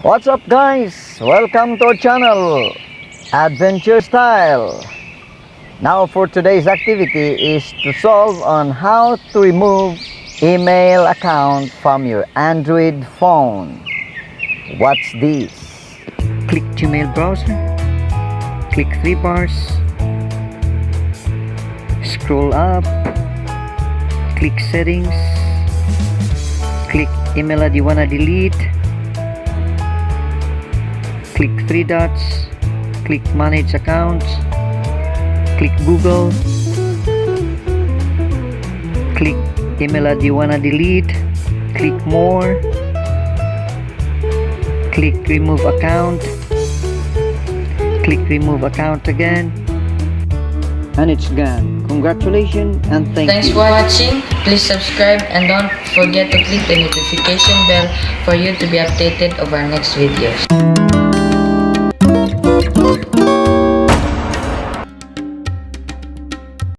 What's up guys? Welcome to our channel, Adventure Style. Now for today's activity is to solve on how to remove email account from your Android phone. What's this? Click Gmail browser, click three bars, scroll up, click settings, click email ID you wanna delete, click three dots, click manage accounts, click Google, click email ID you wanna delete, click more, click remove account, click remove account again, and it's gone. Congratulations and Thanks you. for watching. Please subscribe and don't forget to click the notification bell for you to be updated of our next videos.